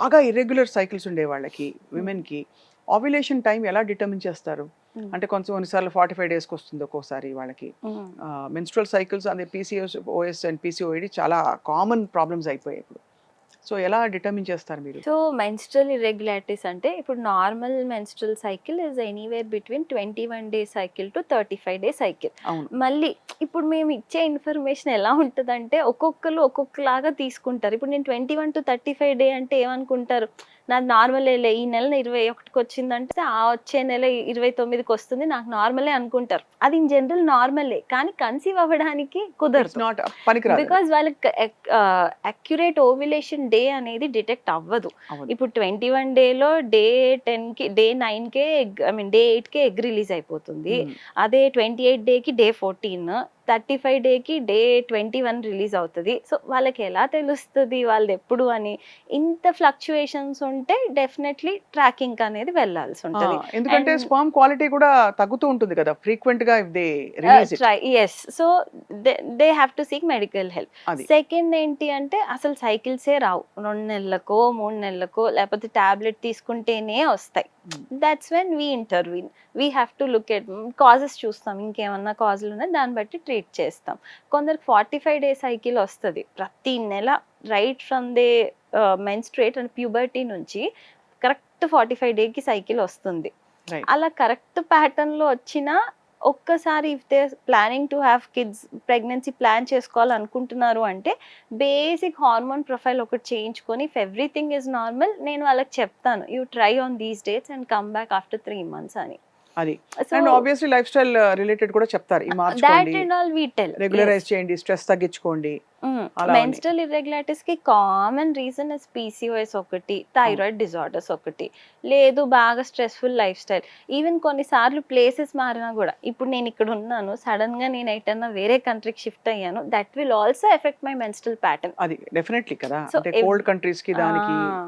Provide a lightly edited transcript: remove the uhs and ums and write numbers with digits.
బాగా irregular cycles ఉండే వాళ్ళకి, విమెన్‌కి ఓవ్యులేషన్ టైం ఎలా డిటర్మిన్ చేస్తారు? అంటే కొన్నిసార్లు 45 డేస్‌కి వస్తుంది ఒక్కోసారి వాళ్ళకి. మెన్స్ట్రువల్ సైకిల్స్ అనే పీసీఓఎస్ అండ్ పీసీఓడి చాలా కామన్ ప్రాబ్లమ్స్ అయిపోయాయి ఇప్పుడు. సో, ఎలా డిటర్మిన్ చేస్తారు మీరు? సో మెన్స్ట్రల్ ఇర్రెగ్యులారిటీస్ అంటే ఇప్పుడు normal menstrual cycle is anywhere between 21 day cycle to 35 day cycle. అవును. మళ్ళీ ఇప్పుడు మేము ఇచ్చే ఇన్ఫర్మేషన్ ఎలా ఉంటుందంటే ఒక్కొక్కరు ఒక్కొక్కలాగా తీసుకుంటారు. ఇప్పుడు నేను 21 టు 35 డే అంటే ఏమనుకుంటారు, నాది నార్మలేలే, ఈ నెల 21కి వచ్చిందంటే ఆ వచ్చే నెల 29కి వస్తుంది, నాకు నార్మలే అనుకుంటారు. అది ఇన్ జనరల్ నార్మలే, కానీ కన్సీవ్ అవ్వడానికి ఇట్స్ కుదరదు. నాట్ పనికిరాదు. బికాజ్ వాళ్ళకి అక్యురేట్ ఓవ్యులేషన్ డే అనేది డిటెక్ట్ అవ్వదు. అవును. ఇప్పుడు 21 డేలో డే 10కి డే 9కే ఎగ్, ఐ మీన్ డే 8కే ఎగ్ రిలీజ్ అయిపోతుంది. అదే 28 డేకి డే 14, 35 డేకి డే 21 రిలీజ్ అవుతుంది. సో వాళ్ళకి ఎలా తెలుస్తుంది వాళ్ళది ఎప్పుడు అని? ఇంత ఫ్లక్చుయేషన్స్ ఉంటే డెఫినెట్లీ ట్రాకింగ్ అనేది వెళ్ళాల్సి ఉంటుంది. ఎందుకంటే స్పర్మ్ క్వాలిటీ కూడా తగ్గుతూ ఉంటుంది కదా ఫ్రీక్వెంట్ గా if they release it. Try ఎస్. So they have to seek medical help. అది. సెకండ్ ఏంటి అంటే అసలు సైకిల్సే రావు, 2 నెలలకో 3 నెలలకో లేకపోతే టాబ్లెట్ తీసుకుంటేనే వస్తాయి. That's when we intervene. We have to look at causes, చూస్తాం ఇంకేమన్నా కాజులు ఉన్నాయి దాన్ని బట్టి ట్రీట్ చేస్తాం. కొందరికి 45 డే సైకిల్ వస్తుంది ప్రతి నెల, right from they menstruate and puberty నుంచి కరెక్ట్ 45 డేకి సైకిల్ వస్తుంది. Right. అలా కరెక్ట్ ప్యాటర్న్ లో వచ్చినా ఒక్కసారి if they planning to have kids, pregnancy plan చేసుకోవాలనుకుంటున్నారు అంటే బేసిక్ హార్మోన్ ప్రొఫైల్ ఒకటి చేయించుకొని ఇఫ్ ఎవ్రీథింగ్ ఇస్ నార్మల్ నేను వాళ్ళకి చెప్తాను, you try on these dates and come back after 3 months అని. అది. So and obviously lifestyle related కూడా చెప్తారు. ఈ దాట్ మార్చుకోండి, and all we tell. Regularise చేయండి, స్ట్రెస్ తగ్గించుకోండి. అలా అని. మెన్స్ట్రల్ ఇర్రెగ్యులారిటీస్ కి కామన్ రీజన్ ఇస్ పీసీఓఎస్ ఒకటి, థైరాయిడ్ డిజార్డర్స్ ఒకటి, లేదు బాగా స్ట్రెస్ఫుల్ లైఫ్ స్టైల్. ఈవెన్ కొన్నిసార్లు ప్లేసెస్ మారినా కూడా, ఇప్పుడు నేను ఇక్కడ ఉన్నాను, సడన్ గా నేను ఎటన్నా వేరే కంట్రీకి షిఫ్ట్ అయ్యాను, that will also affect my menstrual pattern. అది డెఫినెట్లీ కదా. So, అంటే కోల్డ్ కంట్రీస్ కి దానికి